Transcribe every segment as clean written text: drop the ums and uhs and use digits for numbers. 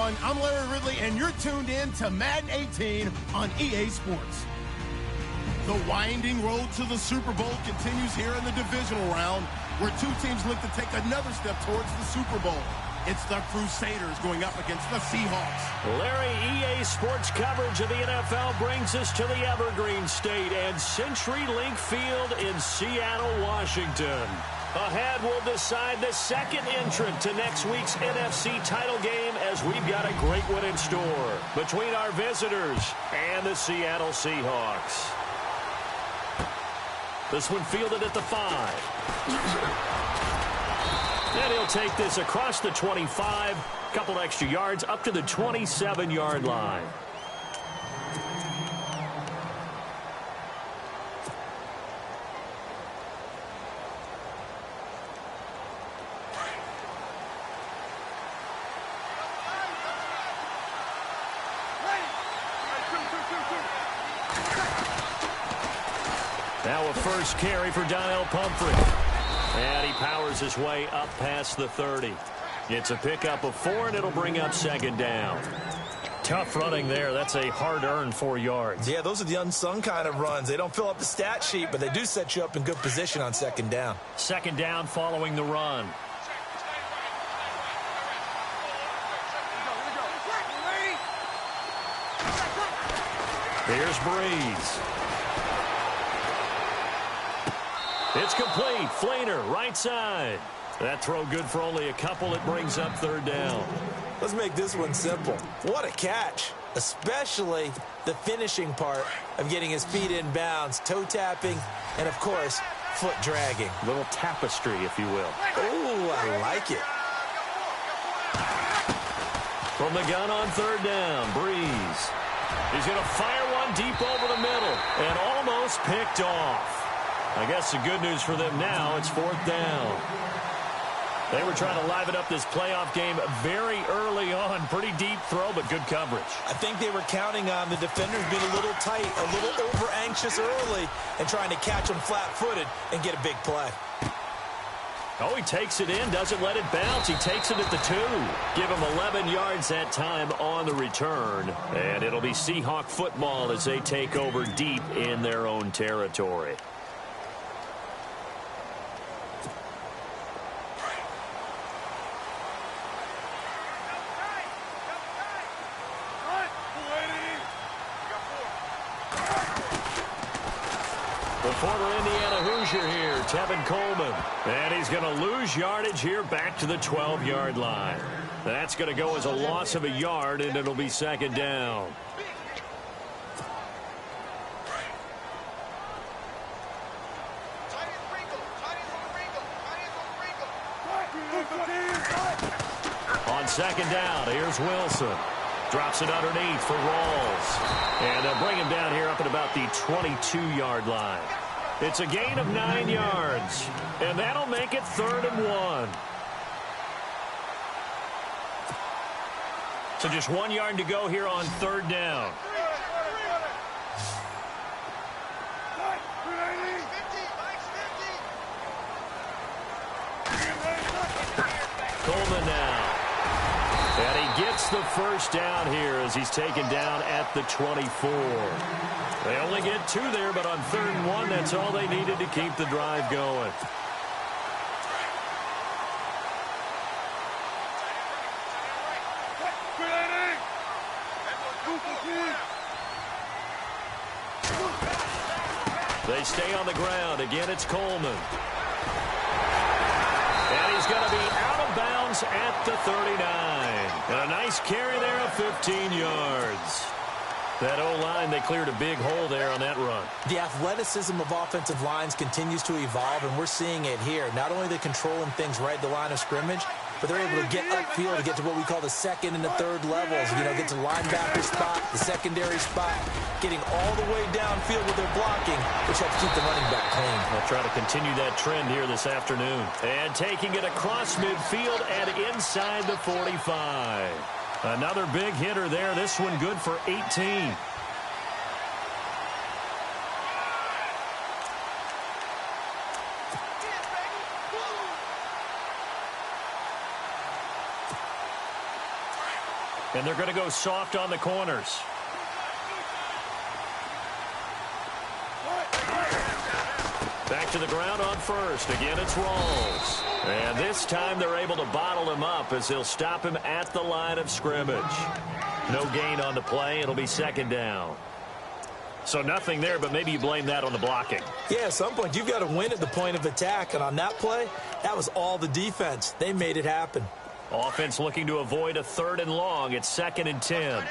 everyone. I'm Larry Ridley, and you're tuned in to Madden 18 on EA Sports. The winding road to the Super Bowl continues here in the divisional round, where two teams look to take another step towards the Super Bowl. It's the Crusaders going up against the Seahawks. Larry, EA Sports coverage of the NFL brings us to the Evergreen State and CenturyLink Field in Seattle, Washington. Ahead, we'll decide the second entrant to next week's NFC title game, as we've got a great one in store between our visitors and the Seattle Seahawks. This one fielded at the 5. And he'll take this across the 25, couple extra yards up to the 27-yard line. Now a first carry for Donnell Pumphrey. And he powers his way up past the 30. It's a pickup of 4, and it'll bring up second down. Tough running there. That's a hard-earned 4 yards. Yeah, those are the unsung kind of runs. They don't fill up the stat sheet, but they do set you up in good position on second down. Second down following the run. Here's Breeze. It's complete. Flainer, right side. That throw good for only a couple. It brings up third down. Let's make this one simple. What a catch, especially the finishing part of getting his feet in bounds, toe tapping, and, of course, foot dragging. A little tapestry, if you will. Ooh, I like it. From the gun on third down, Breeze. He's going to fire one deep over the middle and almost picked off. I guess the good news for them now, it's fourth down. They were trying to liven up this playoff game very early on. Pretty deep throw, but good coverage. I think they were counting on the defenders being a little tight, a little over-anxious early, and trying to catch them flat-footed and get a big play. Oh, he takes it in, doesn't let it bounce. He takes it at the 2. Give him 11 yards that time on the return. And it'll be Seahawk football as they take over deep in their own territory. The former Indiana Hoosier here, Tevin Coleman. And he's going to lose yardage here back to the 12-yard line. That's going to go as a loss of a yard, and it'll be second down. On second down, here's Wilson. Drops it underneath for Rawls. And they'll bring him down here up at about the 22-yard line. It's a gain of 9 yards. And that'll make it 3rd and 1. So just 1 yard to go here on third down. Coleman now. And he gets the first down here as he's taken down at the 24. They only get 2 there, but on 3rd and 1, that's all they needed to keep the drive going. They stay on the ground. Again, it's Coleman. And he's going to be out of bounds at the 39. And a nice carry there of 15 yards. That O-line, they cleared a big hole there on that run. The athleticism of offensive lines continues to evolve, and we're seeing it here. Not only are they controlling things right at the line of scrimmage, but they're able to get upfield to get to what we call the second and the third levels. You know, get to the linebacker spot, the secondary spot, getting all the way downfield with their blocking, which helps keep the running back clean. They'll try to continue that trend here this afternoon. And taking it across midfield and inside the 45. Another big hitter there. This one good for 18. And they're going to go soft on the corners. Back to the ground on first. Again, it's Rawls. And this time they're able to bottle him up as they'll stop him at the line of scrimmage. No gain on the play. It'll be second down. So nothing there, but maybe you blame that on the blocking. Yeah, at some point you've got to win at the point of attack. And on that play, that was all the defense. They made it happen. Offense looking to avoid a 3rd and long. It's 2nd and 10.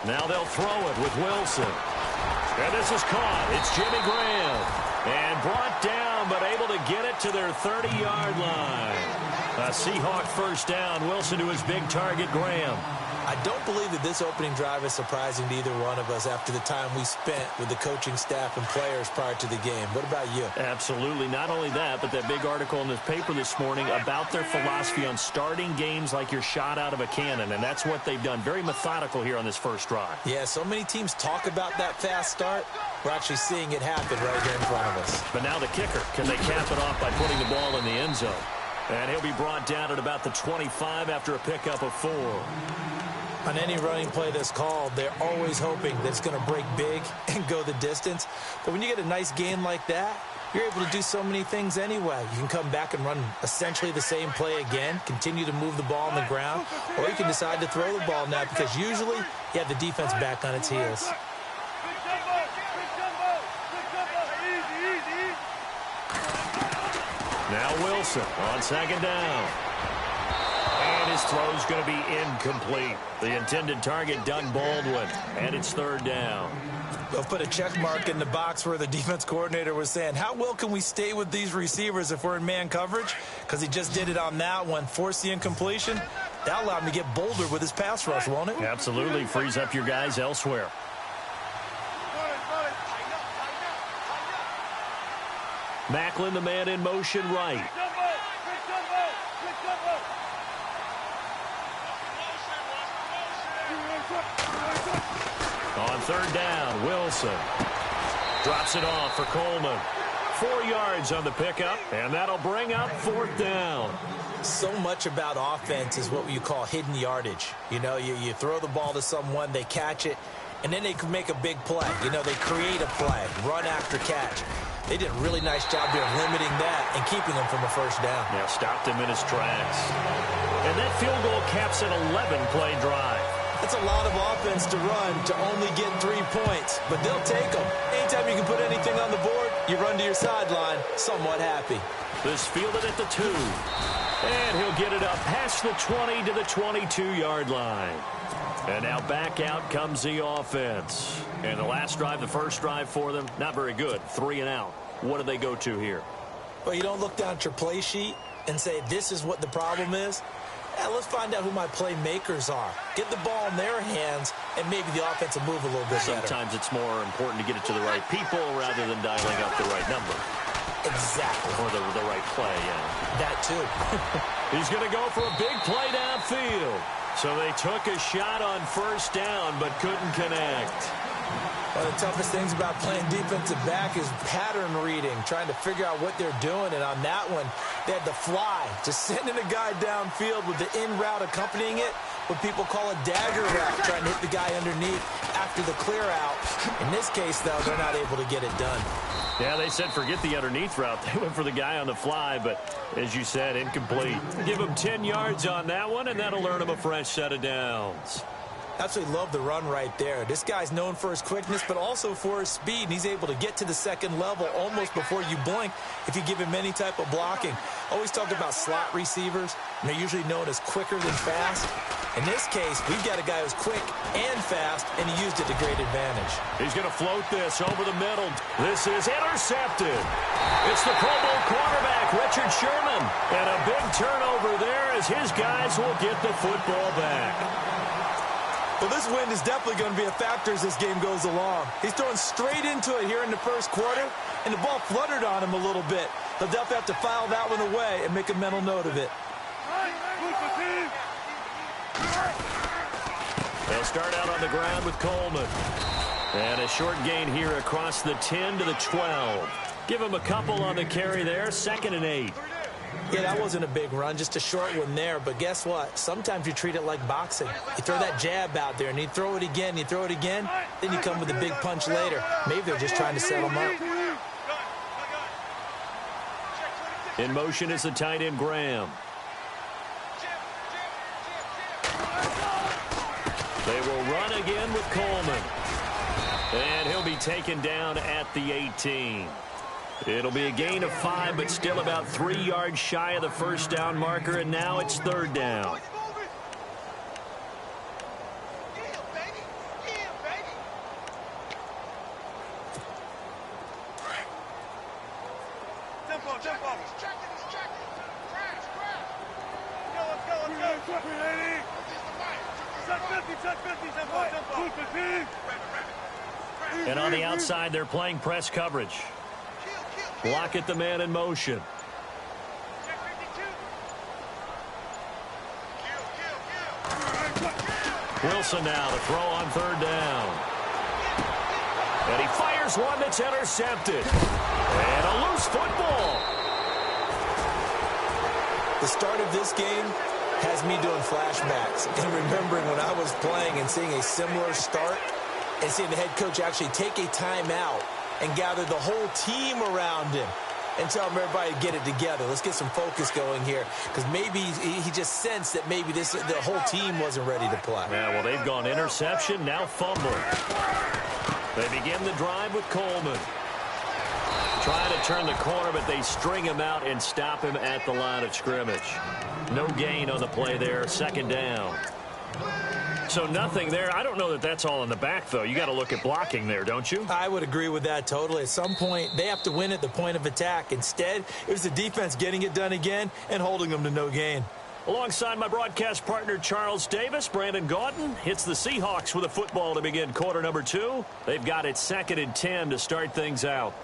Now they'll throw it with Wilson. And this is caught. It's Jimmy Graham. And brought down, but able to get it to their 30-yard line. A Seahawk first down. Wilson to his big target, Graham. I don't believe that this opening drive is surprising to either one of us after the time we spent with the coaching staff and players prior to the game. What about you? Absolutely. Not only that, but that big article in the paper this morning about their philosophy on starting games like you're shot out of a cannon, and that's what they've done. Very methodical here on this first drive. Yeah, so many teams talk about that fast start. We're actually seeing it happen right here in front of us. But now the kicker. Can they cap it off by putting the ball in the end zone? And he'll be brought down at about the 25 after a pickup of 4. On any running play that's called, they're always hoping that it's going to break big and go the distance. But when you get a nice gain like that, you're able to do so many things anyway. You can come back and run essentially the same play again, continue to move the ball on the ground, or you can decide to throw the ball now because usually you have the defense back on its heels. Now Wilson on 2nd down. And his throw's going to be incomplete. The intended target, Doug Baldwin. And it's 3rd down. They'll put a check mark in the box where the defense coordinator was saying, how well can we stay with these receivers if we're in man coverage? Because he just did it on that one, forced the incompletion. That allowed him to get bolder with his pass rush, won't it? Absolutely. Frees up your guys elsewhere. Macklin, the man in motion right. On 3rd down, Wilson drops it off for Coleman. 4 yards on the pickup, and that'll bring up 4th down. So much about offense is what you call hidden yardage. You know, you throw the ball to someone, they catch it, and then they can make a big play. You know, they create a play, run after catch. They did a really nice job here limiting that and keeping him from a first down. Yeah, stopped him in his tracks. And that field goal caps an 11-play drive. That's a lot of offense to run to only get 3 points, but they'll take them. Anytime you can put anything on the board, you run to your sideline somewhat happy. This fielded at the 2. And he'll get it up past the 20 to the 22-yard line. And now back out comes the offense. And the last drive, the first drive for them, not very good. 3 and out. What do they go to here? Well, you don't look down at your play sheet and say, this is what the problem is. Yeah, let's find out who my playmakers are. Get the ball in their hands, and maybe the offense will move a little bit better. Sometimes it's more important to get it to the right people rather than dialing up the right number. Exactly. Or the right play, yeah. That too. He's going to go for a big play downfield. So they took a shot on first down, but couldn't connect. One of the toughest things about playing defensive back is pattern reading, trying to figure out what they're doing. And on that one, they had the fly, just sending a guy downfield with the in route accompanying it, what people call a dagger route, trying to hit the guy underneath after the clear out. In this case, though, they're not able to get it done. Yeah, they said forget the underneath route. They went for the guy on the fly, but as you said, incomplete. Give him 10 yards on that one, and that'll earn him a fresh set of downs. Absolutely love the run right there. This guy's known for his quickness, but also for his speed. And he's able to get to the second level almost before you blink if you give him any type of blocking. Always talk about slot receivers, and they're usually known as quicker than fast. In this case, we've got a guy who's quick and fast, and he used it to great advantage. He's going to float this over the middle. This is intercepted. It's the Pro Bowl quarterback, Richard Sherman. And a big turnover there as his guys will get the football back. Well, this wind is definitely going to be a factor as this game goes along. He's throwing straight into it here in the first quarter, and the ball fluttered on him a little bit. He'll definitely have to file that one away and make a mental note of it. They'll start out on the ground with Coleman. And a short gain here across the 10 to the 12. Give him a couple on the carry there, 2nd and 8. Yeah, that wasn't a big run, just a short one there. But guess what? Sometimes you treat it like boxing. You throw that jab out there, and you throw it again, you throw it again, then you come with a big punch later. Maybe they're just trying to set them up. In motion is the tight end, Graham. They will run again with Coleman. And he'll be taken down at the 18. It'll be a gain of 5, but still about 3 yards shy of the first down marker, and now it's third down. And on the outside, they're playing press coverage. Block at the man in motion. Wilson now to throw on third down. And he fires one that's intercepted. And a loose football. The start of this game has me doing flashbacks and remembering when I was playing and seeing a similar start and seeing the head coach actually take a timeout and gather the whole team around him and tell him everybody to get it together. Let's get some focus going here, because maybe he just sensed that maybe the whole team wasn't ready to play. Yeah, well, they've gone interception, now fumble. They begin the drive with Coleman. Trying to turn the corner, but they string him out and stop him at the line of scrimmage. No gain on the play there, second down. So nothing there. I don't know that that's all in the back, though. You got to look at blocking there, don't you? I would agree with that totally. At some point, they have to win at the point of attack. Instead, it was the defense getting it done again and holding them to no gain. Alongside my broadcast partner, Charles Davis, Brandon Gaudin hits the Seahawks with a football to begin quarter number 2. They've got it 2nd and 10 to start things out.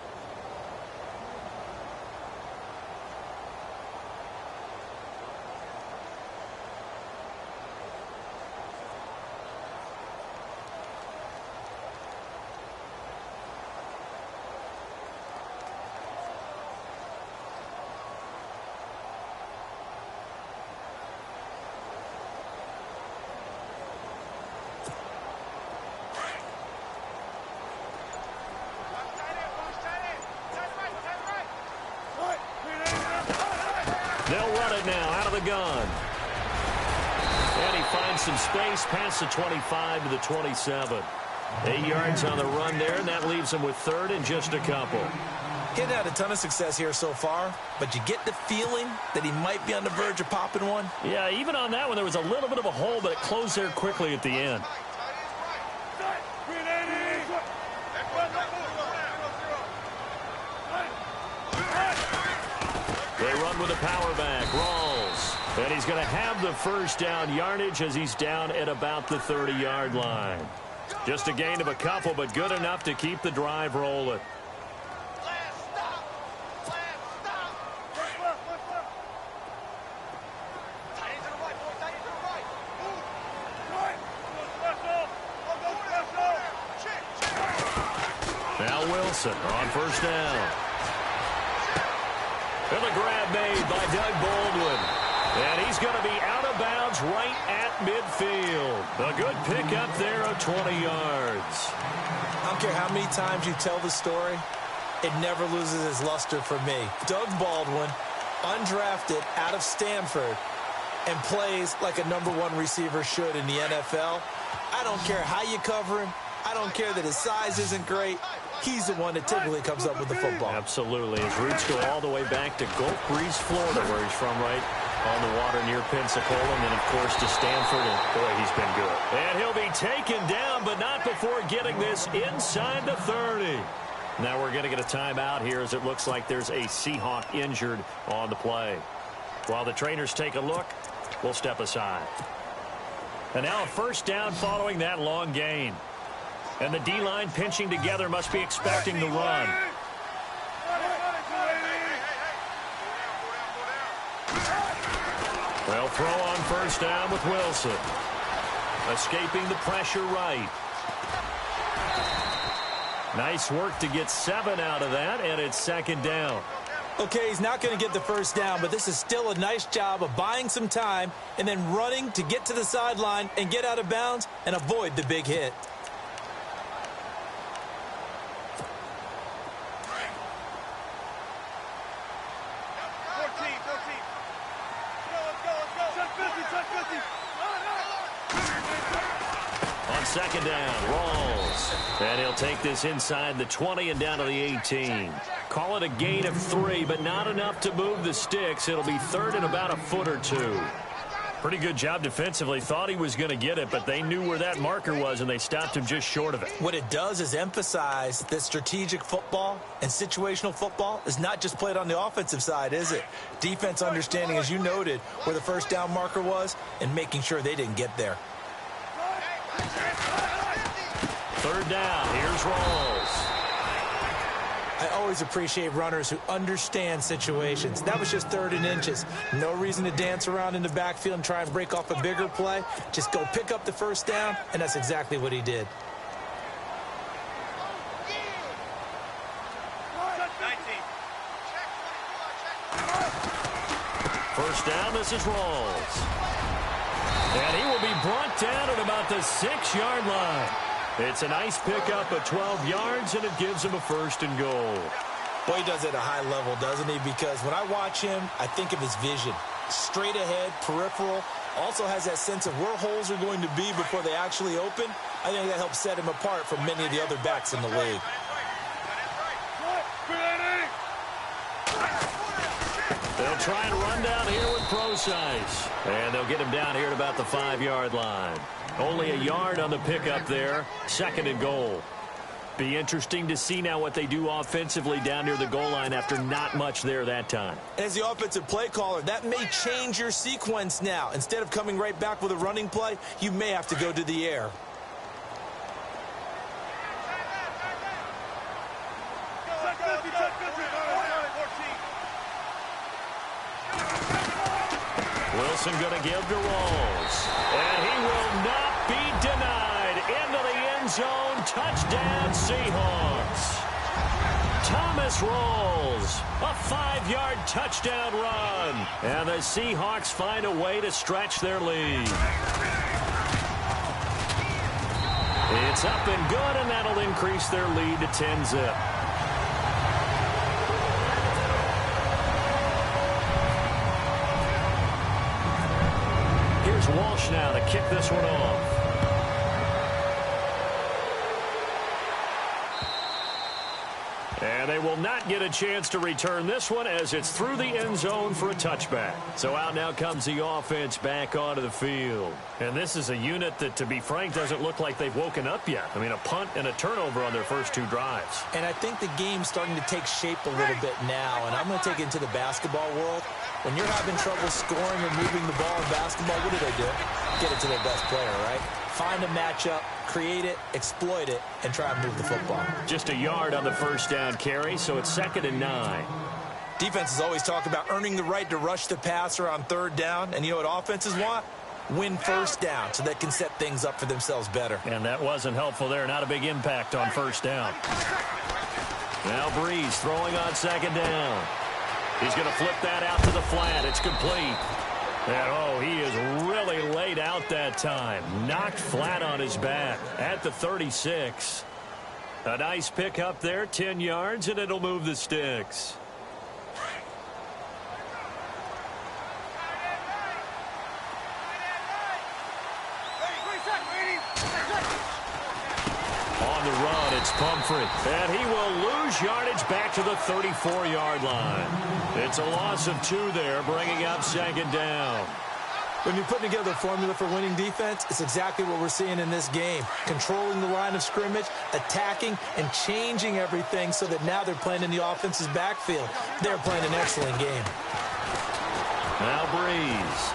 They'll run it now out of the gun. And he finds some space past the 25 to the 27. 8 yards on the run there, and that leaves him with third and just a couple. He's had a ton of success here so far, but you get the feeling that he might be on the verge of popping one. Yeah, even on that one, there was a little bit of a hole, but it closed there quickly at the end. They run with a power back, Rawls. And he's going to have the first down yardage as he's down at about the 30-yard line. Just a gain of a couple, but good enough to keep the drive rolling. Now Wilson on first down. And the grab made by Doug Baldwin. And he's going to be out of bounds right at midfield. A good pickup there of 20 yards. I don't care how many times you tell the story, it never loses its luster for me. Doug Baldwin, undrafted out of Stanford, and plays like a #1 receiver should in the NFL. I don't care how you cover him. I don't care that his size isn't great. He's the one that typically comes up with the football. Absolutely. His roots go all the way back to Gulf Breeze, Florida, where he's from, right on the water near Pensacola, and then, of course, to Stanford, and boy, he's been good. And he'll be taken down, but not before getting this inside the 30. Now we're going to get a timeout here as it looks like there's a Seahawk injured on the play. While the trainers take a look, we'll step aside. And now a first down following that long gain. And the D-line pinching together must be expecting the run. They'll throw on first down with Wilson. Escaping the pressure right. Nice work to get 7 out of that, and it's second down. Okay, he's not going to get the first down, but this is still a nice job of buying some time and then running to get to the sideline and get out of bounds and avoid the big hit. On second down, Rawls. And he'll take this inside the 20 and down to the 18. Call it a gain of 3, but not enough to move the sticks. It'll be third and about a foot or two. Pretty good job defensively. Thought he was going to get it, but they knew where that marker was, and they stopped him just short of it. What it does is emphasize that strategic football and situational football is not just played on the offensive side, is it? Defense understanding, as you noted, where the first down marker was and making sure they didn't get there. Third down, here's Rawls. I always appreciate runners who understand situations. That was just 3rd and inches. No reason to dance around in the backfield and try and break off a bigger play. Just go pick up the first down, and that's exactly what he did. First down, this is Rawls. And he will be brought down at about the 6-yard line. It's a nice pickup of 12 yards, and it gives him a first and goal. Boy, he does it at a high level, doesn't he? Because when I watch him, I think of his vision. Straight ahead, peripheral. Also has that sense of where holes are going to be before they actually open. I think that helps set him apart from many of the other backs in the league. They'll try and run down here with Procise. And they'll get him down here at about the 5-yard line. Only a yard on the pickup there. Second and goal. Be interesting to see now what they do offensively down near the goal line after not much there that time. As the offensive play caller, that may change your sequence now. Instead of coming right back with a running play, you may have to go to the air. Wilson going to give to Rawls. And he will not be denied. Into the end zone. Touchdown, Seahawks. Thomas Rawls. A 5-yard touchdown run. And the Seahawks find a way to stretch their lead. It's up and good, and that'll increase their lead to 10-zip. Here's Walsh now to kick this one off. And they will not get a chance to return this one as it's through the end zone for a touchback. So out now comes the offense back onto the field. And this is a unit that, to be frank, doesn't look like they've woken up yet. I mean, a punt and a turnover on their first 2 drives. And I think the game's starting to take shape a little bit now. And I'm going to take it into the basketball world. When you're having trouble scoring or moving the ball in basketball, what do? Get it to their best player, right? Find a matchup, create it, exploit it, and try and move the football. Just a yard on the first down carry, so it's 2nd and 9. Defenses always talk about earning the right to rush the passer on 3rd down. And you know what offenses want? Win first down so they can set things up for themselves better. And that wasn't helpful there. Not a big impact on first down. Now Breeze throwing on 2nd down. He's going to flip that out to the flat. It's complete. And, oh, he is really laid out that time. Knocked flat on his back at the 36. A nice pick up there, 10 yards, and it'll move the sticks. On the run, it's Pumphrey. And he will lose yardage back to the 34-yard line. It's a loss of 2 there, bringing up 2nd down. When you're putting together a formula for winning defense, it's exactly what we're seeing in this game. Controlling the line of scrimmage, attacking, and changing everything so that now they're playing in the offense's backfield. They're playing an excellent game. Now Breeze.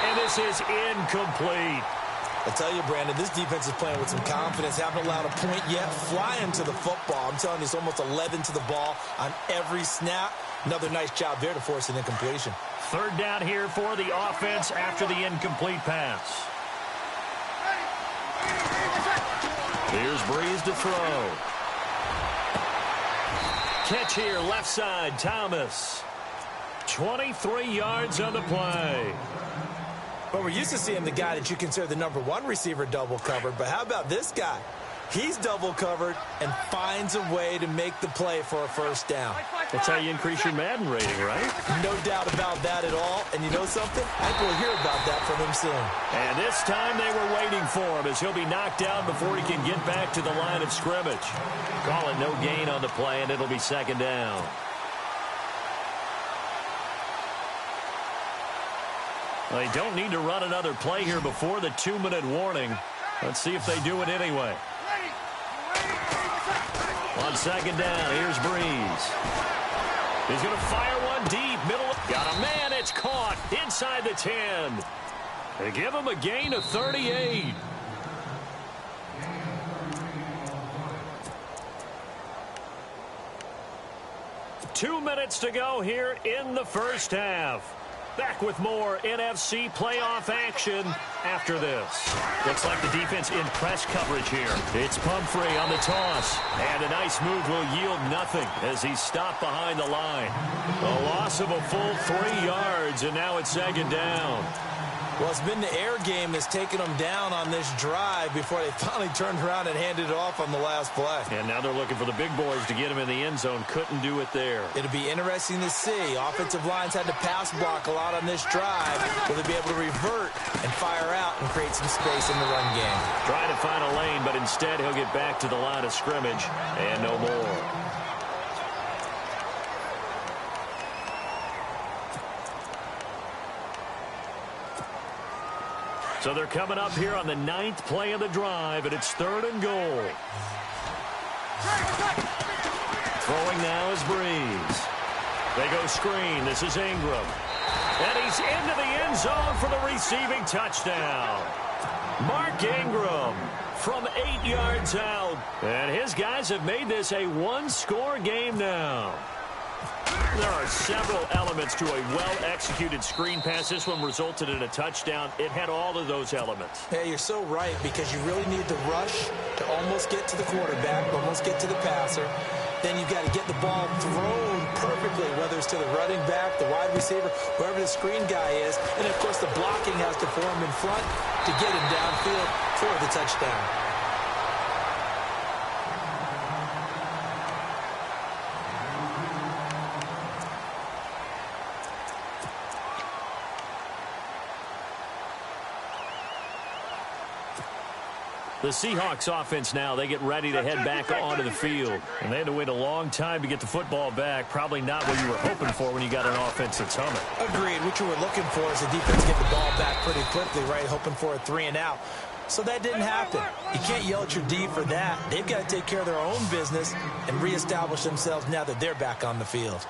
And this is incomplete. I tell you, Brandon, this defense is playing with some confidence. Haven't allowed a point yet. Flying to the football. I'm telling you, it's almost 11 to the ball on every snap. Another nice job there to force an incompletion. 3rd down here for the offense after the incomplete pass. Here's Breeze to throw. Catch here, left side, Thomas. 23 yards on the play. Well, we're used to seeing the guy that you consider the #1 receiver double covered, but how about this guy? He's double covered and finds a way to make the play for a first down. That's how you increase your Madden rating, right? No doubt about that at all. And you know something? I think we'll hear about that from him soon. And this time they were waiting for him as he'll be knocked down before he can get back to the line of scrimmage. Call it no gain on the play, and it'll be second down. They don't need to run another play here before the 2-minute warning. Let's see if they do it anyway. On second down, here's Breeze. He's going to fire one deep. Middle. Got a man. It's caught inside the 10. They give him a gain of 38. Two minutes to go here in the first half. Back with more NFC playoff action after this. Looks like the defense in press coverage here. It's Pumphrey on the toss. And a nice move will yield nothing as he's stopped behind the line. A loss of a full 3 yards, and now it's second down. Well, it's been the air game that's taken them down on this drive before they finally turned around and handed it off on the last play. And now they're looking for the big boys to get him in the end zone. Couldn't do it there. It'll be interesting to see. Offensive lines had to pass block a lot on this drive. Will they be able to revert and fire out and create some space in the run game? Trying to find a lane, but instead he'll get back to the line of scrimmage and no more. So they're coming up here on the 9th play of the drive, and it's 3rd and goal. Throwing now is Breeze. They go screen. This is Ingram. And he's into the end zone for the receiving touchdown. Mark Ingram from 8 yards out. And his guys have made this a one-score game now. There are several elements to a well-executed screen pass. This one resulted in a touchdown. It had all of those elements. Yeah, you're so right, because you really need to rush to almost get to the quarterback, almost get to the passer. Then you've got to get the ball thrown perfectly, whether it's to the running back, the wide receiver, whoever the screen guy is. And, of course, the blocking has to form in front to get him downfield for the touchdown. The Seahawks offense now, they get ready to head back onto the field. And they had to wait a long time to get the football back. Probably not what you were hoping for when you got an offense that's humming. Agreed. What you were looking for is the defense get the ball back pretty quickly, right? Hoping for a 3-and-out. So that didn't happen. You can't yell at your D for that. They've got to take care of their own business and reestablish themselves now that they're back on the field.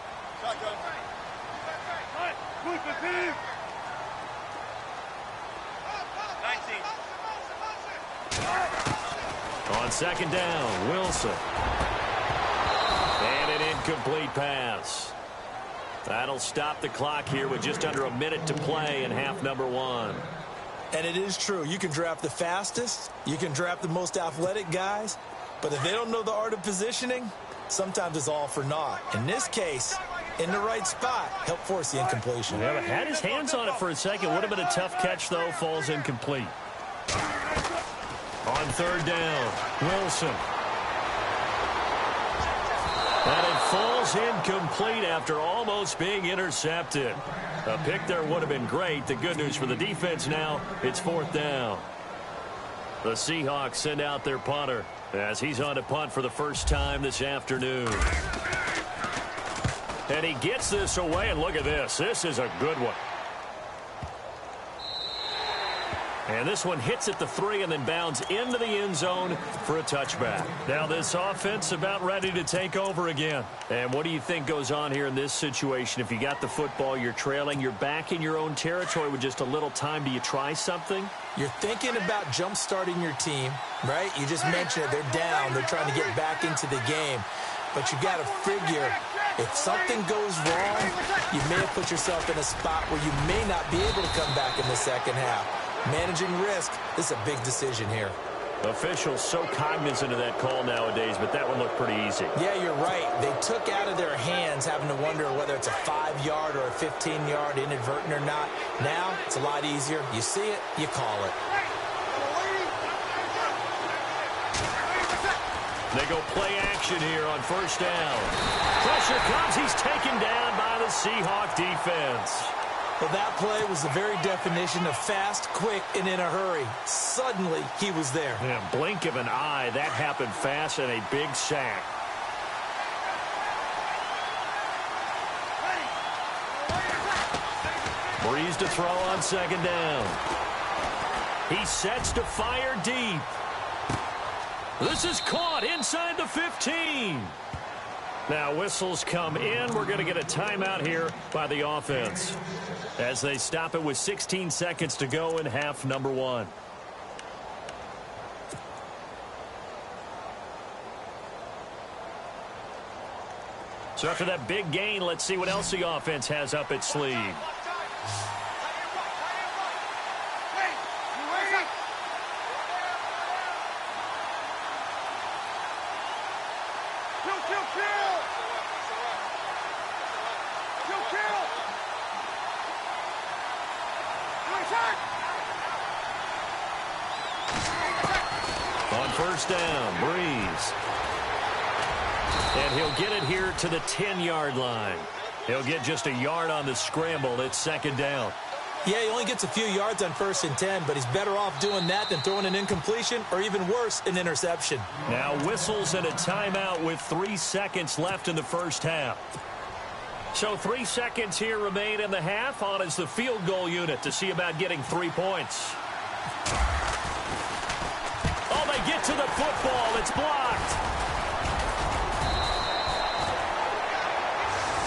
On second down, Wilson. And an incomplete pass. That'll stop the clock here with just under a minute to play in half number 1. And it is true. You can draft the fastest. You can draft the most athletic guys. But if they don't know the art of positioning, sometimes it's all for naught. In this case, in the right spot, help force the incompletion. Yeah, but had his hands on it for a second. Would have been a tough catch, though. Falls incomplete. On third down, Wilson. And it falls incomplete after almost being intercepted. A pick there would have been great. The good news for the defense now, it's 4th down. The Seahawks send out their punter as he's on to punt for the first time this afternoon. And he gets this away, and look at this. This is a good one. And this one hits at the 3 and then bounds into the end zone for a touchback. Now this offense about ready to take over again. And what do you think goes on here in this situation? If you got the football, you're trailing, you're back in your own territory with just a little time. Do you try something? You're thinking about jump-starting your team, right? You just mentioned it. They're down. They're trying to get back into the game. But you got to figure, if something goes wrong, you may have put yourself in a spot where you may not be able to come back in the second half. Managing risk is a big decision here. Officials so cognizant of that call nowadays, but that one looked pretty easy. Yeah, you're right. They took out of their hands having to wonder whether it's a 5-yard or a 15-yard inadvertent or not. Now, it's a lot easier. You see it, you call it. They go play action here on first down. Pressure comes. He's taken down by the Seahawk defense. Well, that play was the very definition of fast, quick, and in a hurry. Suddenly, he was there. Yeah, blink of an eye. That happened fast and a big sack. Breeze to throw on second down. He sets to fire deep. This is caught inside the 15. Now whistles come in. We're going to get a timeout here by the offense as they stop it with 16 seconds to go in half number 1. So after that big gain, let's see what else the offense has up its sleeve. On first down, Breeze. And he'll get it here to the 10-yard line. He'll get just a yard on the scramble. It's second down. Yeah, he only gets a few yards on 1st and 10, but he's better off doing that than throwing an incompletion or even worse, an interception. Now whistles and a timeout with 3 seconds left in the first half. So 3 seconds here remain in the half. On is the field goal unit to see about getting 3 points. Oh, they get to the football. It's blocked.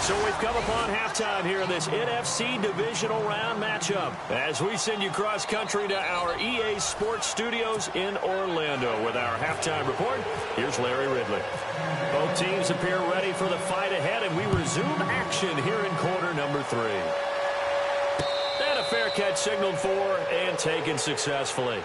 So we've come upon halftime here in this NFC divisional round matchup as we send you cross-country to our EA Sports Studios in Orlando with our halftime report. Here's Larry Ridley. Both teams appear ready for the fight ahead, and we resume action here in quarter number 3. And a fair catch signaled for and taken successfully.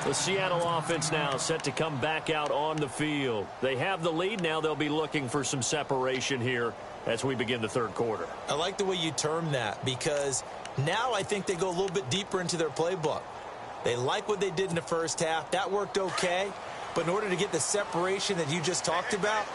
The Seattle offense now set to come back out on the field. They have the lead. Now they'll be looking for some separation here as we begin the third quarter. I like the way you term that because now I think they go a little bit deeper into their playbook. They like what they did in the first half. That worked okay. But in order to get the separation that you just talked about,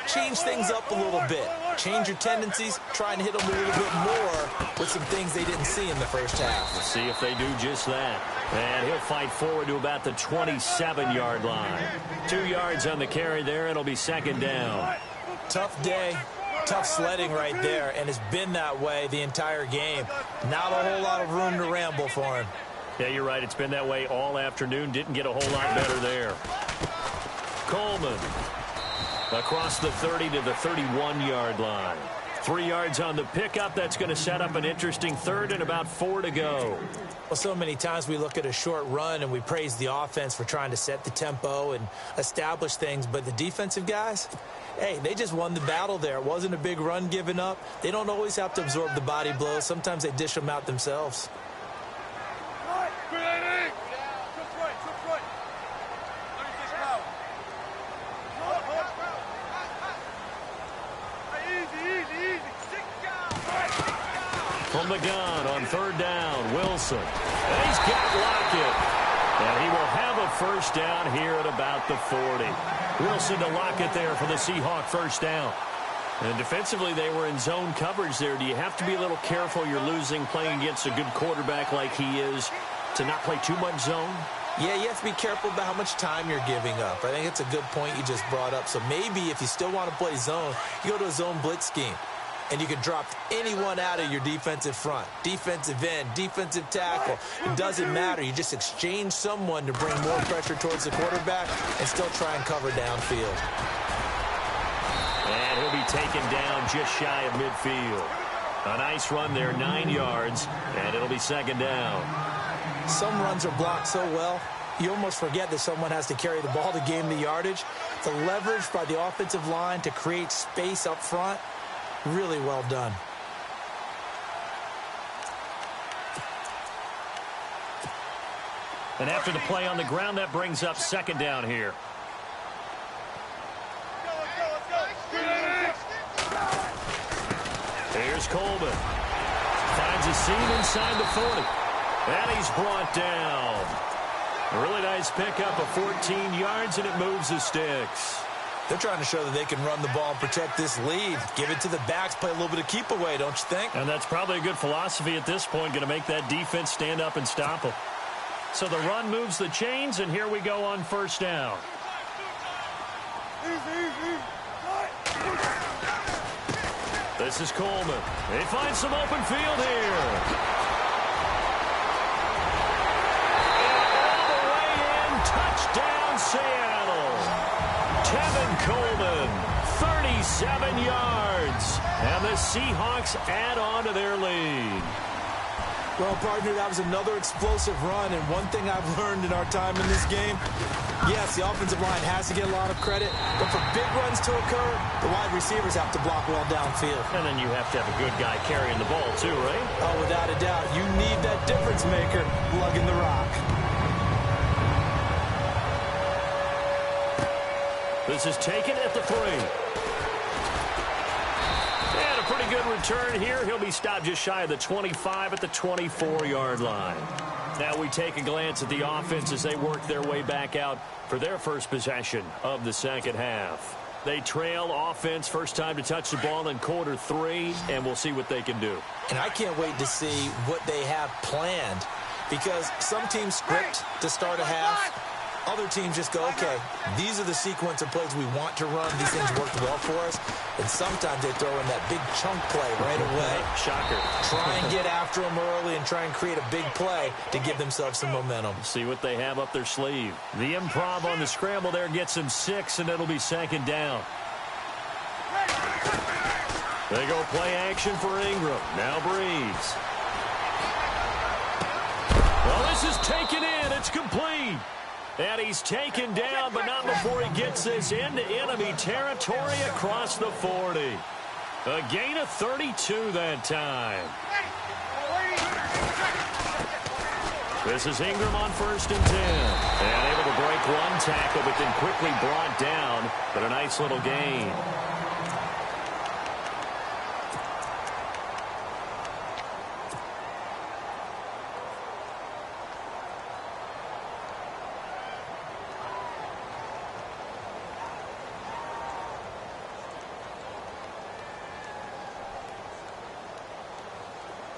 change things up a little bit. Change your tendencies. Try and hit them a little bit more with some things they didn't see in the first half. Let's see if they do just that. And he'll fight forward to about the 27-yard line. 2 yards on the carry there. It'll be second down. Tough day. Tough sledding right there, and it's been that way the entire game. Not a whole lot of room to ramble for him. Yeah, you're right. It's been that way all afternoon. Didn't get a whole lot better there. Coleman across the 30 to the 31-yard line. 3 yards on the pickup. That's going to set up an interesting third and about 4 to go. Well, so many times we look at a short run and we praise the offense for trying to set the tempo and establish things, but the defensive guys, hey, they just won the battle there. It wasn't a big run given up. They don't always have to absorb the body blows. Sometimes they dish them out themselves. From the gun on third down, Wilson. And he's got Lockett. And he will have a first down here at about the 40. Wilson to Lockett there for the Seahawk first down. And defensively, they were in zone coverage there. Do you have to be a little careful? You're losing playing against a good quarterback like he is to not play too much zone? Yeah, you have to be careful about how much time you're giving up. I think it's a good point you just brought up. So maybe if you still want to play zone, you go to a zone blitz scheme. And you can drop anyone out of your defensive front. Defensive end, defensive tackle. It doesn't matter. You just exchange someone to bring more pressure towards the quarterback and still try and cover downfield. And he'll be taken down just shy of midfield. A nice run there, 9 yards, and it'll be second down. Some runs are blocked so well, you almost forget that someone has to carry the ball to gain the yardage. The leverage by the offensive line to create space up front, really well done. And after the play on the ground, that brings up second down here. Here's Coleman. Finds a seam inside the 40. And he's brought down. A really nice pickup of 14 yards, and it moves the sticks. They're trying to show that they can run the ball and protect this lead. Give it to the backs, play a little bit of keep away, don't you think? And that's probably a good philosophy at this point, going to make that defense stand up and stop them. So the run moves the chains, and here we go on first down. This is Coleman. They find some open field here. And all the way in, touchdown Seattle. Tevin Coleman, 37 yards. And the Seahawks add on to their lead. Well, partner, that was another explosive run, and one thing I've learned in our time in this game, yes, the offensive line has to get a lot of credit, but for big runs to occur, the wide receivers have to block well downfield. And then you have to have a good guy carrying the ball too, right? Oh, without a doubt. You need that difference maker lugging the rock. This is taken at the 3. And a pretty good return here. He'll be stopped just shy of the 25 at the 24-yard line. Now we take a glance at the offense as they work their way back out for their first possession of the second half. They trail offense, first time to touch the ball in quarter 3, and we'll see what they can do. And I can't wait to see what they have planned, because some teams script to start a half. Other teams just go, okay, these are the sequence of plays we want to run. These things worked well for us. And sometimes they throw in that big chunk play right away. Shocker. Try and get after them early and try and create a big play to give themselves some momentum. See what they have up their sleeve. The improv on the scramble there gets them 6, and it'll be second down. They go play action for Ingram. Now Breeze. Well, this is taken in. It's complete. And he's taken down, but not before he gets this into enemy territory across the 40. A gain of 32 that time. This is Ingram on 1st and 10. And able to break one tackle, but then quickly brought down. But a nice little gain.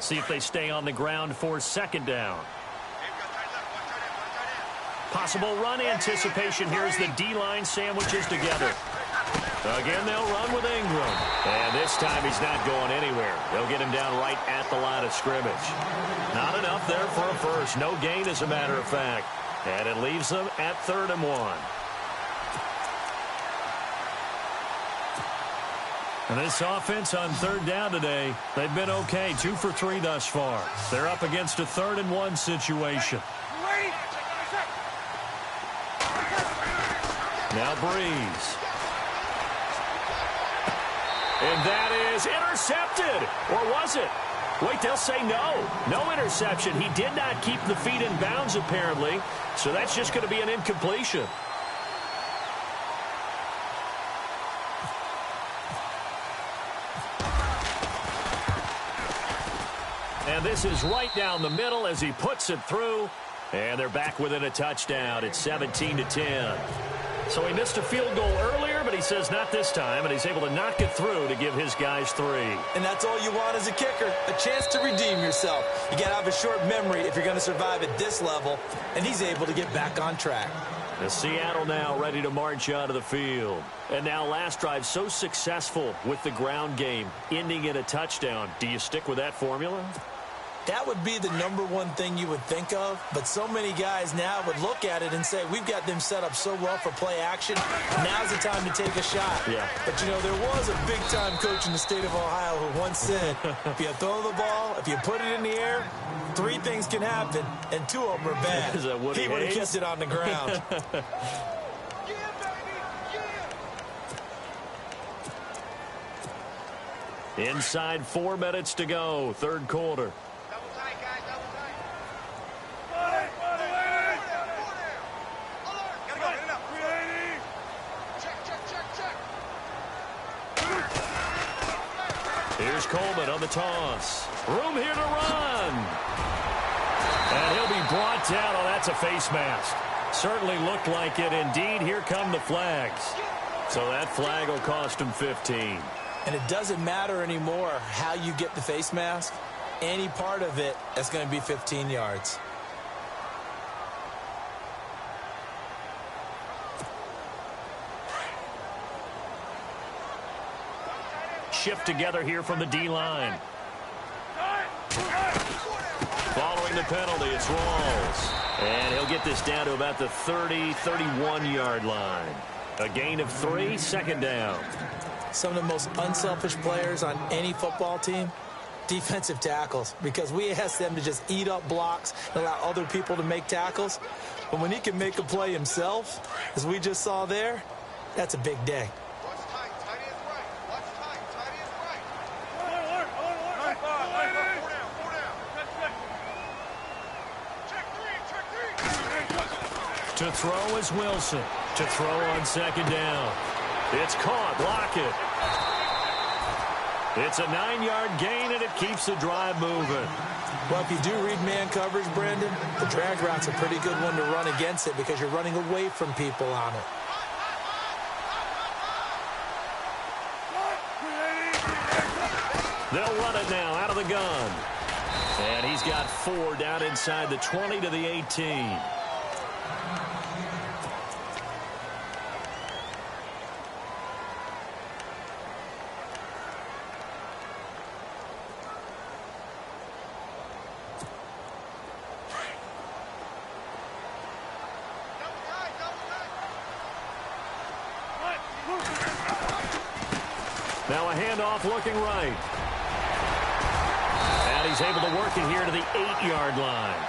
See if they stay on the ground for second down. Possible run anticipation here as the D-line sandwiches together. Again, they'll run with Ingram. And this time he's not going anywhere. They'll get him down right at the line of scrimmage. Not enough there for a first. No gain, as a matter of fact. And it leaves them at 3rd and 1. And this offense on 3rd down today, they've been okay. 2 for 3 thus far. They're up against a 3rd and 1 situation. Now Breeze. And that is intercepted. Or was it? Wait, they'll say no. No interception. He did not keep the feet in bounds, apparently. So that's just going to be an incompletion. And this is right down the middle as he puts it through. And they're back within a touchdown. It's 17-10. So he missed a field goal earlier, but he says not this time, and he's able to knock it through to give his guys 3. And that's all you want as a kicker, a chance to redeem yourself. You got to have a short memory if you're going to survive at this level, and he's able to get back on track. The Seattle now ready to march out of the field. And now last drive so successful with the ground game, ending in a touchdown. Do you stick with that formula? That would be the #1 thing you would think of, but so many guys now would look at it and say, we've got them set up so well for play action, now's the time to take a shot. Yeah. But, you know, there was a big-time coach in the state of Ohio who once said, if you throw the ball, if you put it in the air, 3 things can happen, and 2 of them are bad. Is that Woody He would have Hayes? kept it on the ground. Inside 4 minutes to go, 3rd quarter. Here's Coleman on the toss. Room here to run. And he'll be brought down. Oh, that's a face mask. Certainly looked like it. Indeed, here come the flags. So that flag will cost him 15. And it doesn't matter anymore how you get the face mask. Any part of it, that's going to be 15 yards. Shift together here from the D-line. Following the penalty, it's Rawls. And he'll get this down to about the 30, 31-yard line. A gain of 3, second down. Some of the most unselfish players on any football team, defensive tackles, because we ask them to just eat up blocks and allow other people to make tackles. But when he can make a play himself, as we just saw there, that's a big day. To throw is Wilson. To throw on second down. It's caught. Lockett. It's a 9-yard gain, and it keeps the drive moving. Well, if you do read man coverage, Brandon, the drag route's a pretty good one to run against it because you're running away from people on it. They'll run it now out of the gun. And he's got 4 down inside the 20 to the 18. Now a handoff looking right. And he's able to work it here to the 8-yard line.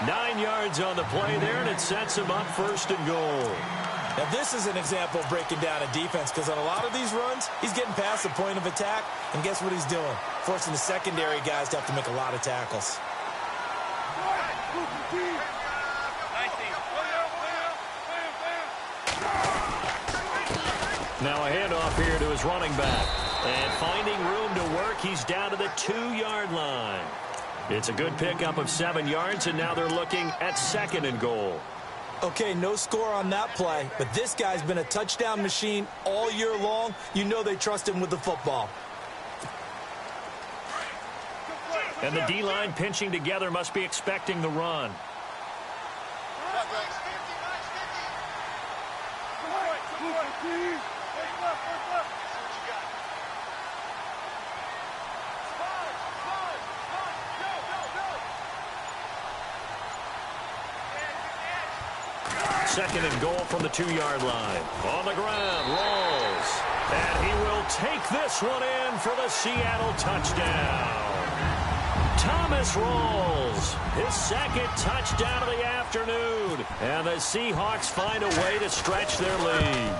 9 yards on the play there, and it sets him up first and goal. Now this is an example of breaking down a defense, because on a lot of these runs, he's getting past the point of attack, and guess what he's doing? Forcing the secondary guys to have to make a lot of tackles. Now a handoff here to his running back. And finding room to work, he's down to the 2-yard line. It's a good pickup of 7 yards, and now they're looking at second and goal. Okay, no score on that play, but this guy's been a touchdown machine all year long. You know they trust him with the football. And the D-line pinching together must be expecting the run. Second and goal from the 2-yard line. On the ground, Rawls. And he will take this one in for the Seattle touchdown. Thomas Rawls, his second touchdown of the afternoon. And the Seahawks find a way to stretch their lead.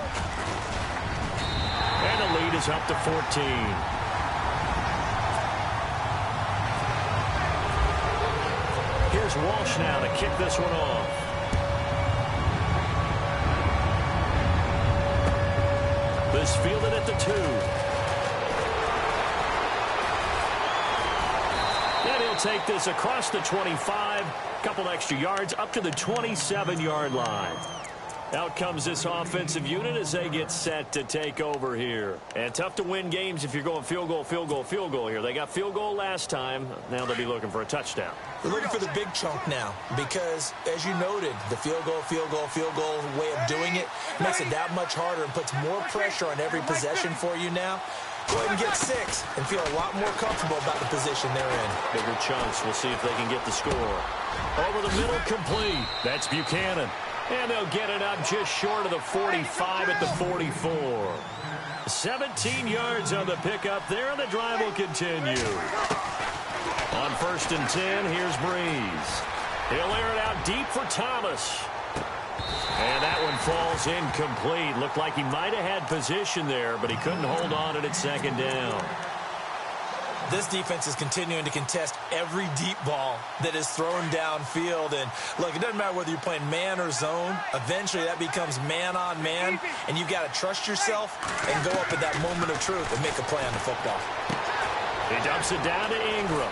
And the lead is up to 14. Here's Walsh now to kick this one off. This fielded at the 2. And he'll take this across the 25. Couple extra yards up to the 27-yard line. Out comes this offensive unit as they get set to take over here. And tough to win games if you're going field goal, field goal, field goal here. They got field goal last time. Now they'll be looking for a touchdown. They're looking for the big chunk now because, as you noted, the field goal way of doing it makes it that much harder and puts more pressure on every possession for you now. Go ahead and get 6 and feel a lot more comfortable about the position they're in. Bigger chunks. We'll see if they can get the score. Over the middle, complete. That's Buchanan. And they'll get it up just short of the 45 at the 44. 17 yards on the pickup there, and the drive will continue. On 1st and 10, here's Breeze. He'll air it out deep for Thomas. And that one falls incomplete. Looked like he might have had position there, but he couldn't hold on to it at second down. This defense is continuing to contest every deep ball that is thrown downfield. And, look, it doesn't matter whether you're playing man or zone. Eventually, that becomes man-on-man, and you've got to trust yourself and go up at that moment of truth and make a play on the football. He dumps it down to Ingram.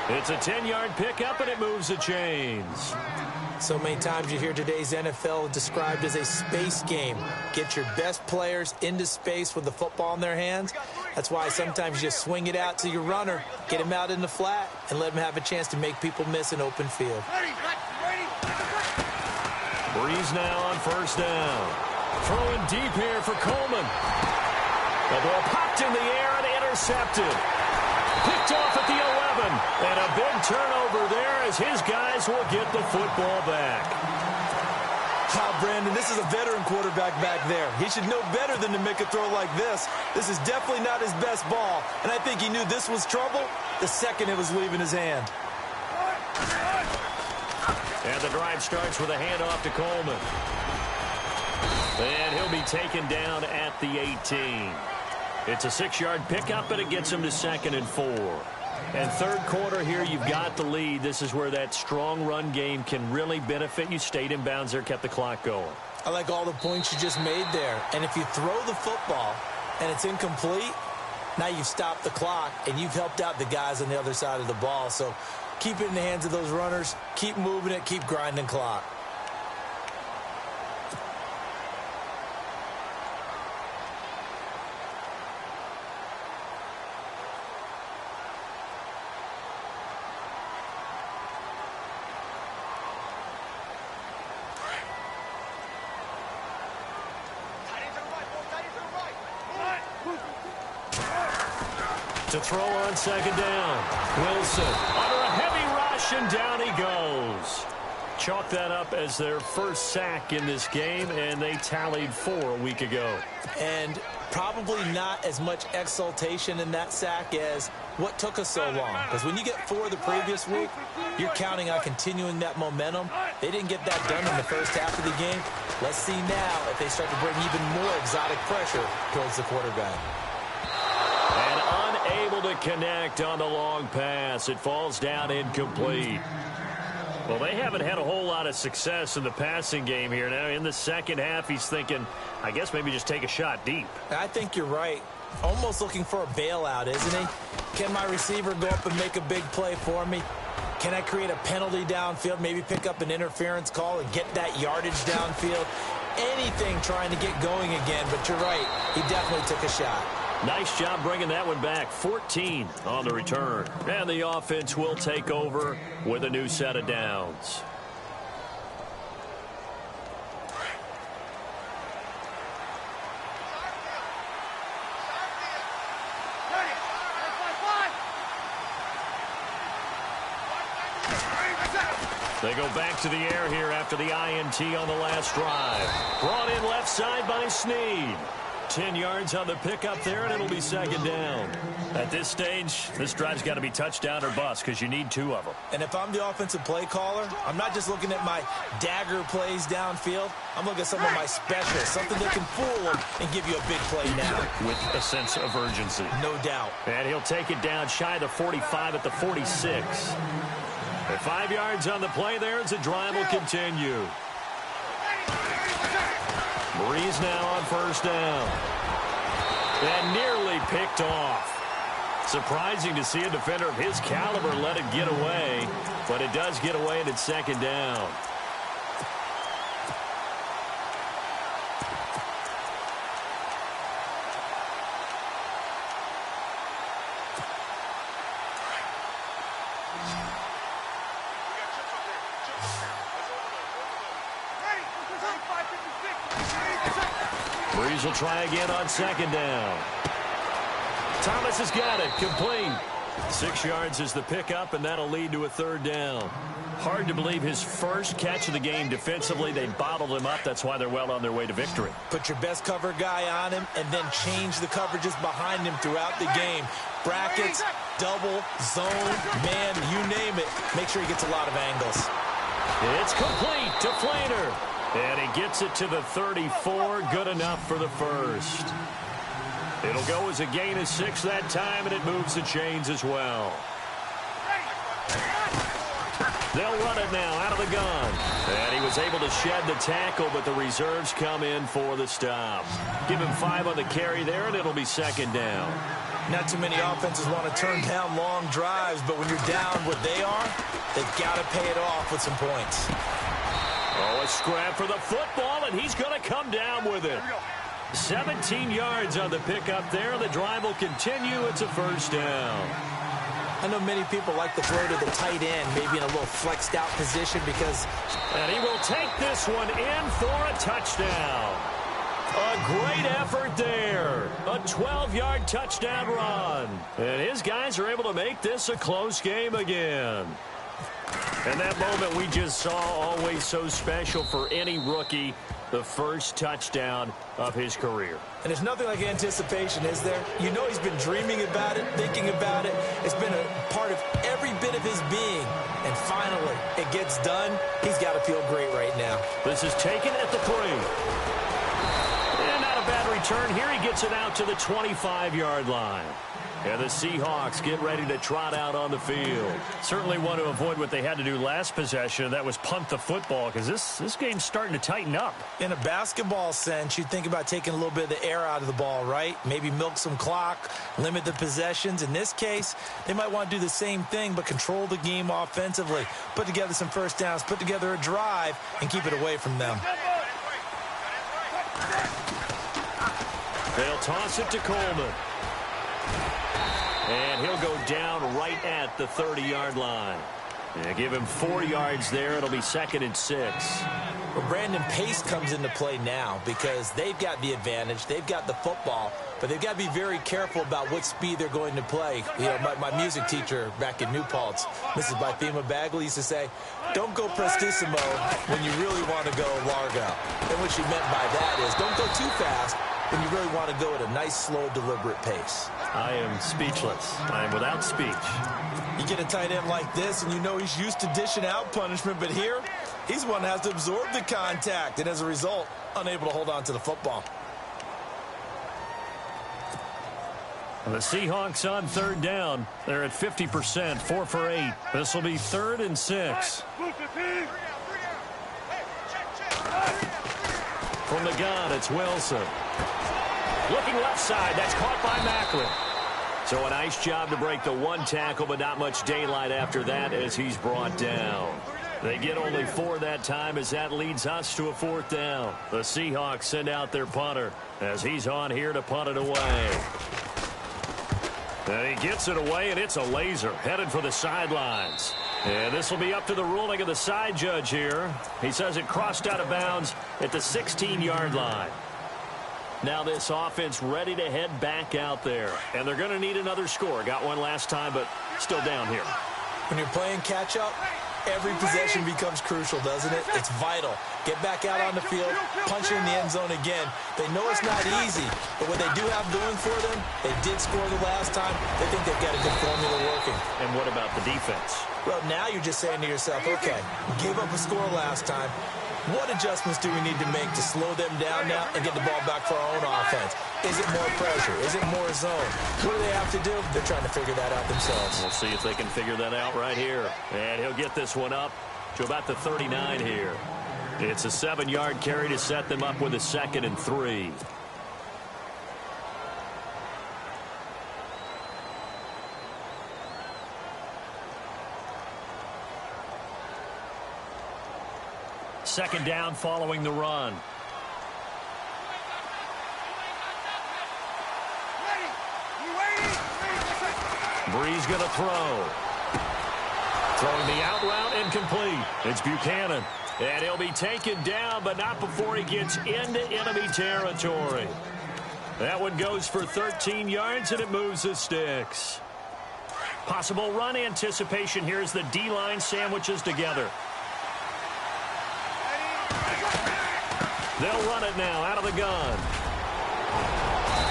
It's a 10-yard pickup, and it moves the chains. So many times you hear today's NFL described as a space game. Get your best players into space with the football in their hands. That's why sometimes you just swing it out to your runner, get him out in the flat, and let him have a chance to make people miss an open field. Breeze now on first down. Throwing deep here for Coleman. The ball popped in the air and intercepted. Picked off at the 11. And a big turnover there as his guys will get the football back. Brandon, this is a veteran quarterback back there. He should know better than to make a throw like this. This is definitely not his best ball. And I think he knew this was trouble the second it was leaving his hand. And the drive starts with a handoff to Coleman. And he'll be taken down at the 18. It's a 6-yard pickup, and it gets him to 2nd and 4. And third quarter here, you've got the lead. This is where that strong run game can really benefit you. Stayed in bounds there, kept the clock going. I like all the points you just made there. And if you throw the football and it's incomplete, now you've stopped the clock and you've helped out the guys on the other side of the ball. So keep it in the hands of those runners. Keep moving it. Keep grinding clock. To throw on 2nd down. Wilson under a heavy rush, and down he goes. Chalk that up as their first sack in this game, and they tallied 4 a week ago. And probably not as much exultation in that sack as what took us so long. Because when you get 4 the previous week, you're counting on continuing that momentum. They didn't get that done in the first half of the game. Let's see now if they start to bring even more exotic pressure towards the quarterback. And unable to connect on the long pass. It falls down incomplete. Well, they haven't had a whole lot of success in the passing game here. Now, in the second half, he's thinking, I guess maybe just take a shot deep. I think you're right. Almost looking for a bailout, isn't he? Can my receiver go up and make a big play for me? Can I create a penalty downfield, maybe pick up an interference call and get that yardage downfield? Anything trying to get going again, but you're right. He definitely took a shot. Nice job bringing that one back. 14 on the return. And the offense will take over with a new set of downs. They go back to the air here after the INT on the last drive. Brought in left side by Snead. 10 yards on the pickup there, and it'll be 2nd down. At this stage, this drive's got to be touchdown or bust because you need 2 of them. And if I'm the offensive play caller, I'm not just looking at my dagger plays downfield. I'm looking at some of my specials, something that can fool them and give you a big play now. With a sense of urgency. No doubt. And he'll take it down shy of the 45 at the 46. At 5 yards on the play there as the drive will continue. Breeze now on first down. And nearly picked off. Surprising to see a defender of his caliber let it get away, but it does get away and it's 2nd down. Breeze will try again on 2nd down. Thomas has got it. Complete. 6 yards is the pickup, and that'll lead to a 3rd down. Hard to believe his first catch of the game defensively. They bottled him up. That's why they're well on their way to victory. Put your best cover guy on him and then change the coverages behind him throughout the game. Brackets, double, zone, man, you name it. Make sure he gets a lot of angles. It's complete to Flainer. And he gets it to the 34. Good enough for the first. It'll go as a gain of 6 that time, and it moves the chains as well. They'll run it now out of the gun. And he was able to shed the tackle, but the reserves come in for the stop. Give him 5 on the carry there, and it'll be second down. Not too many offenses want to turn down long drives, but when you're down what they are, they've got to pay it off with some points. Oh, a scrap for the football, and he's going to come down with it. 17 yards on the pickup there. The drive will continue. It's a first down. I know many people like to throw to the tight end, maybe in a little flexed out position because... And he will take this one in for a touchdown. A great effort there. A 12-yard touchdown run. And his guys are able to make this a close game again. And that moment we just saw, always so special for any rookie, the first touchdown of his career. And there's nothing like anticipation, is there? You know he's been dreaming about it, thinking about it. It's been a part of every bit of his being. And finally, it gets done. He's got to feel great right now. This is taken at the 3. And not a bad return here. He gets it out to the 25-yard line. And the Seahawks get ready to trot out on the field. Certainly want to avoid what they had to do last possession. That was punt the football, because this game's starting to tighten up. In a basketball sense, you think about taking a little bit of the air out of the ball, right? Maybe milk some clock, limit the possessions. In this case, they might want to do the same thing, but control the game offensively. Put together some first downs, put together a drive, and keep it away from them. They'll toss it to Coleman. And he'll go down right at the 30-yard line. And give him 4 yards there. It'll be second and 6. Well, Brandon, pace comes into play now because they've got the advantage. They've got the football, but they've got to be very careful about what speed they're going to play. You know, my music teacher back in New Paltz, Mrs. Bythema Bagley, used to say, don't go prestissimo when you really want to go largo. And what she meant by that is don't go too fast when you really want to go at a nice, slow, deliberate pace. I am speechless. I am without speech. You get a tight end like this, and you know he's used to dishing out punishment, but here, he's one that has to absorb the contact, and as a result, unable to hold on to the football. The Seahawks on third down. They're at 50%, 4 for 8. This will be 3rd and 6. From the gun, it's Wilson. Looking left side. That's caught by Macklin. So a nice job to break the 1 tackle, but not much daylight after that as he's brought down. They get only 4 that time as that leads us to a 4th down. The Seahawks send out their punter as he's on here to punt it away. And he gets it away, and it's a laser headed for the sidelines. And this will be up to the ruling of the side judge here. He says it crossed out of bounds at the 16-yard line. Now this offense ready to head back out there. And they're going to need another score. Got one last time, but still down here. When you're playing catch-up, every possession becomes crucial, doesn't it? It's vital. Get back out on the field, punch it in the end zone again. They know it's not easy, but what they do have going for them, they did score the last time. They think they've got a good formula working. And what about the defense? Well, now you're just saying to yourself, okay, we gave up a score last time. What adjustments do we need to make to slow them down now and get the ball back for our own offense? Is it more pressure? Is it more zone? What do they have to do? They're trying to figure that out themselves. We'll see if they can figure that out right here. And he'll get this one up to about the 39 here. It's a 7-yard carry to set them up with a 2nd and 3. Second down following the run. Breeze going to throw. Throwing the out route incomplete. It's Buchanan. And he'll be taken down, but not before he gets into enemy territory. That one goes for 13 yards, and it moves the sticks. Possible run anticipation here as the D-line sandwiches together. They'll run it now out of the gun.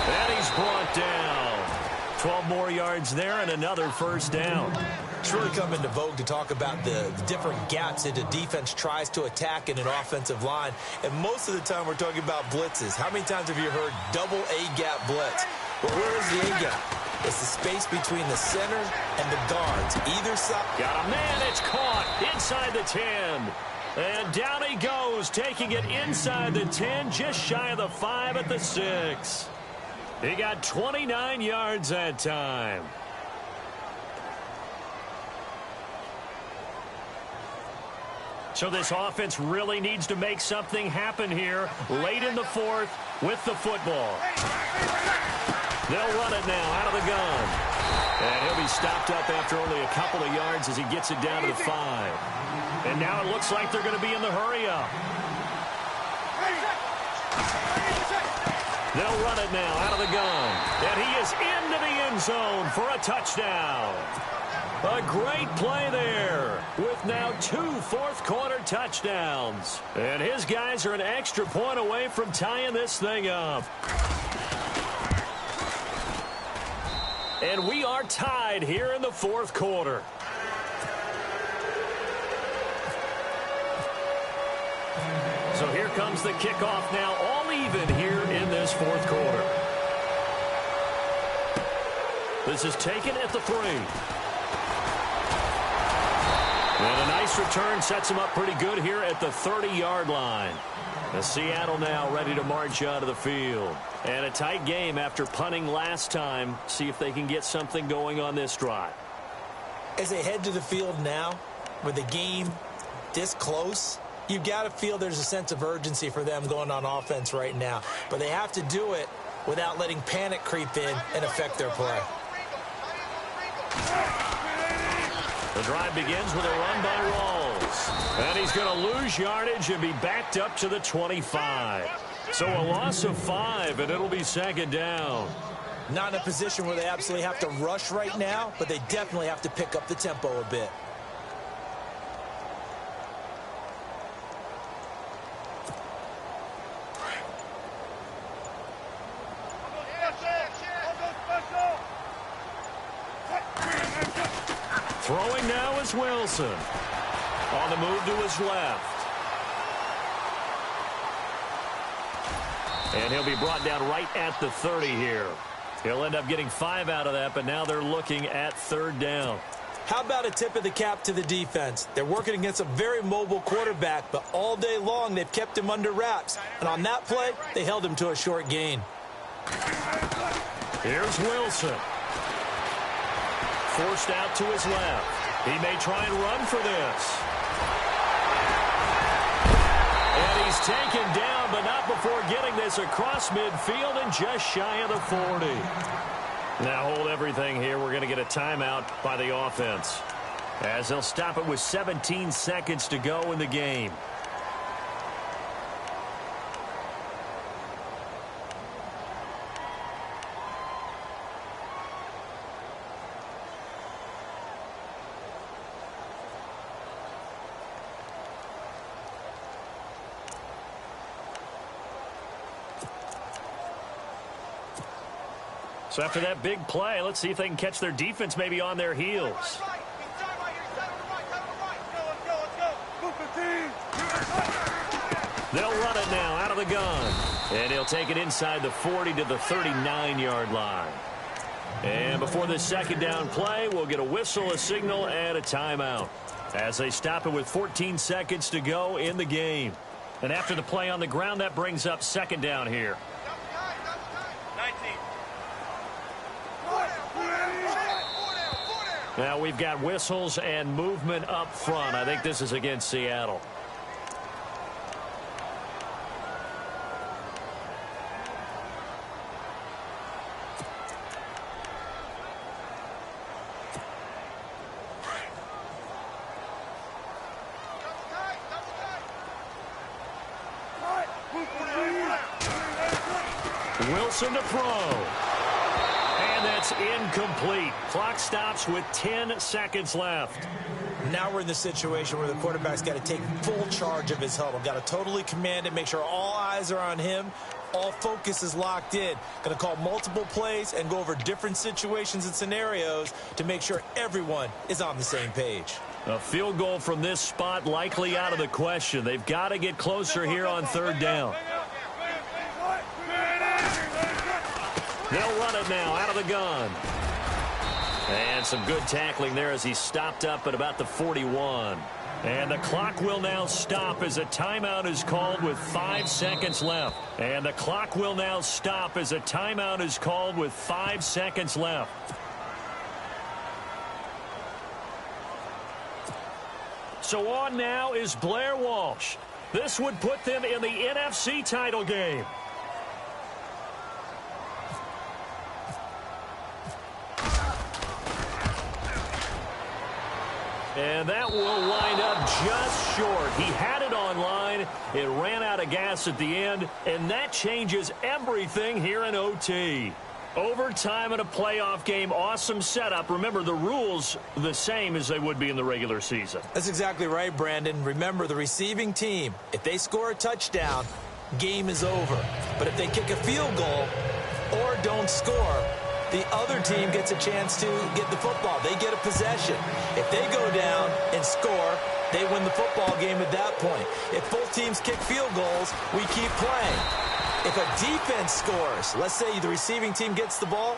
And he's brought down. 12 more yards there and another first down. It's really come into vogue to talk about the different gaps that the defense tries to attack in an offensive line. And most of the time we're talking about blitzes. How many times have you heard double A-gap blitz? Well, where is the A-gap? It's the space between the center and the guards. Either side. Got a man. It's caught inside the 10. And down he goes, taking it inside the 10, just shy of the 5 at the 6. He got 29 yards that time. So this offense really needs to make something happen here late in the fourth with the football. They'll run it now out of the gun. And he'll be stopped up after only a couple of yards as he gets it down to the 5. And now it looks like they're going to be in the hurry-up. They'll run it now out of the gun. And he is into the end zone for a touchdown. A great play there with now 2 fourth-quarter touchdowns. And his guys are an extra point away from tying this thing up. And we are tied here in the fourth quarter. So here comes the kickoff now, all even here in this fourth quarter. This is taken at the 3. And a nice return sets him up pretty good here at the 30-yard line. The Seattle now ready to march out of the field. And a tight game after punting last time. See if they can get something going on this drive. As they head to the field now, with the game this close, you've got to feel there's a sense of urgency for them going on offense right now. But they have to do it without letting panic creep in and affect their play. The drive begins with a run by Rawls. And he's going to lose yardage and be backed up to the 25. So a loss of 5, and it'll be second down. Not in a position where they absolutely have to rush right now, but they definitely have to pick up the tempo a bit. Throwing now is Wilson. On the move to his left. And he'll be brought down right at the 30 here. He'll end up getting 5 out of that, but now they're looking at third down. How about a tip of the cap to the defense? They're working against a very mobile quarterback, but all day long they've kept him under wraps. And on that play, they held him to a short gain. Here's Wilson. Forced out to his left. He may try and run for this. And he's taken down, but not before getting this across midfield and just shy of the 40. Now hold everything here. We're going to get a timeout by the offense, as they'll stop it with 17 seconds to go in the game. So after that big play, let's see if they can catch their defense maybe on their heels. They'll run it now out of the gun. And he'll take it inside the 40 to the 39-yard line. And before this second down play, we'll get a whistle, a signal, and a timeout, as they stop it with 14 seconds to go in the game. And after the play on the ground, that brings up second down here. Now we've got whistles and movement up front. I think this is against Seattle. Wilson to throw. And that's incomplete. Clock stops with 10 seconds left. Now we're in the situation where the quarterback's got to take full charge of his huddle. Got to totally command it, make sure all eyes are on him. All focus is locked in. Going to call multiple plays and go over different situations and scenarios to make sure everyone is on the same page. A field goal from this spot likely out of the question. They've got to get closer here on third down. They'll run it now out of the gun. And some good tackling there as he stopped up at about the 41. And the clock will now stop as a timeout is called with 5 seconds left. And the clock will now stop as a timeout is called with 5 seconds left. So on now is Blair Walsh. This would put them in the NFC title game. And that will wind up just short. He had it on line. It ran out of gas at the end, and that changes everything here in OT. Overtime in a playoff game, awesome setup. Remember, the rules the same as they would be in the regular season. That's exactly right, Brandon. Remember, the receiving team, if they score a touchdown, game is over. But if they kick a field goal or don't score, the other team gets a chance to get the football. They get a possession. If they go down and score, they win the football game at that point. If both teams kick field goals, we keep playing. If a defense scores, let's say the receiving team gets the ball,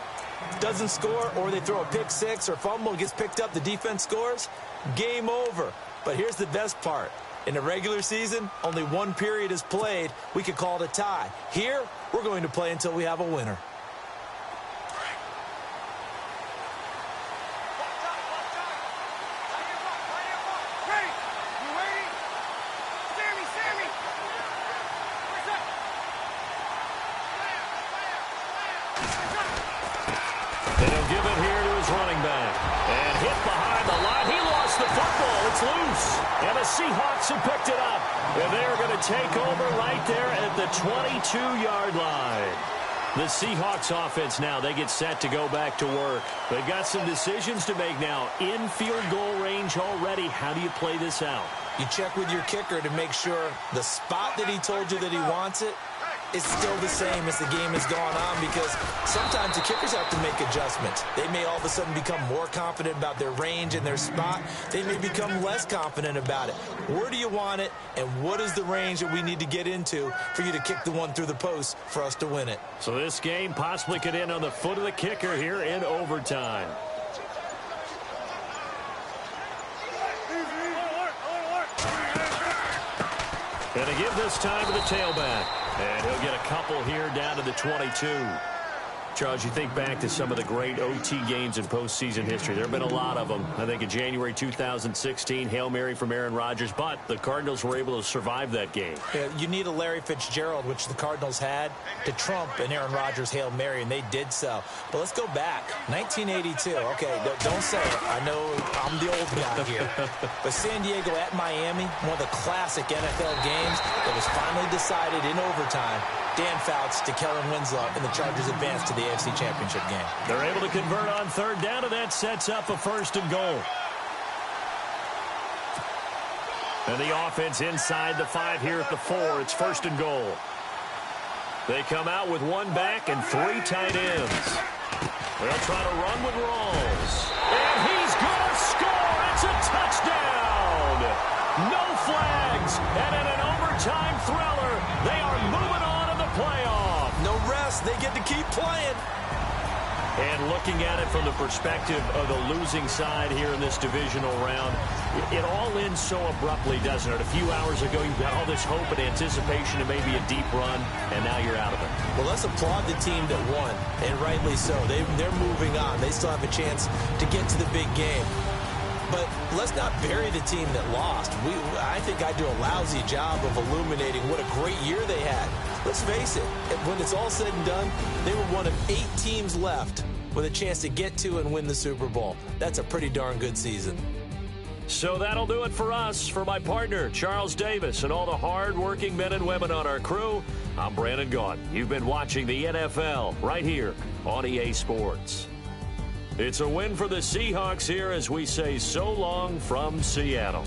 doesn't score, or they throw a pick six or fumble, gets picked up, the defense scores, game over. But here's the best part. In the regular season, only one period is played. We could call it a tie. Here, we're going to play until we have a winner. And he'll give it here to his running back. And hit behind the line. He lost the football. It's loose. And the Seahawks have picked it up. And they're going to take over right there at the 22-yard line. The Seahawks offense now, they get set to go back to work. They've got some decisions to make now. In field goal range already. How do you play this out? You check with your kicker to make sure the spot that he told you that he wants it is still the same as the game has gone on, because sometimes the kickers have to make adjustments. They may all of a sudden become more confident about their range and their spot. They may become less confident about it. Where do you want it, and what is the range that we need to get into for you to kick the one through the post for us to win it? So this game possibly could end on the foot of the kicker here in overtime. And they give this time to the tailback. And he'll get a couple here down to the 22. Charles, you think back to some of the great OT games in postseason history. There have been a lot of them. I think in January 2016, Hail Mary from Aaron Rodgers, but the Cardinals were able to survive that game. Yeah, you need a Larry Fitzgerald, which the Cardinals had, to trump an Aaron Rodgers Hail Mary, and they did so. But let's go back. 1982. Okay, don't say it. I know I'm the old guy here. But San Diego at Miami, one of the classic NFL games that was finally decided in overtime. Dan Fouts to Kellen Winslow, and the Chargers advance to the AFC Championship game. They're able to convert on third down, and that sets up a 1st and goal. And the offense inside the 5 here at the 4. It's 1st and goal. They come out with one back and 3 tight ends. They'll try to run with Rawls. And he's going to score. It's a touchdown. No flags. And in an overtime thriller, they are moving on to the playoff. No rest. They get to keep playing. And looking at it from the perspective of the losing side here in this divisional round, it all ends so abruptly, doesn't it? A few hours ago, you got all this hope and anticipation and maybe a deep run, and now you're out of it. Well, let's applaud the team that won, and rightly so. They're moving on. They still have a chance to get to the big game. But let's not bury the team that lost. I think I do a lousy job of illuminating what a great year they had. Let's face it, when it's all said and done, they were one of 8 teams left with a chance to get to and win the Super Bowl. That's a pretty darn good season. So that'll do it for us. For my partner, Charles Davis, and all the hard-working men and women on our crew, I'm Brandon Gaudin. You've been watching the NFL right here on EA Sports. It's a win for the Seahawks here as we say so long from Seattle.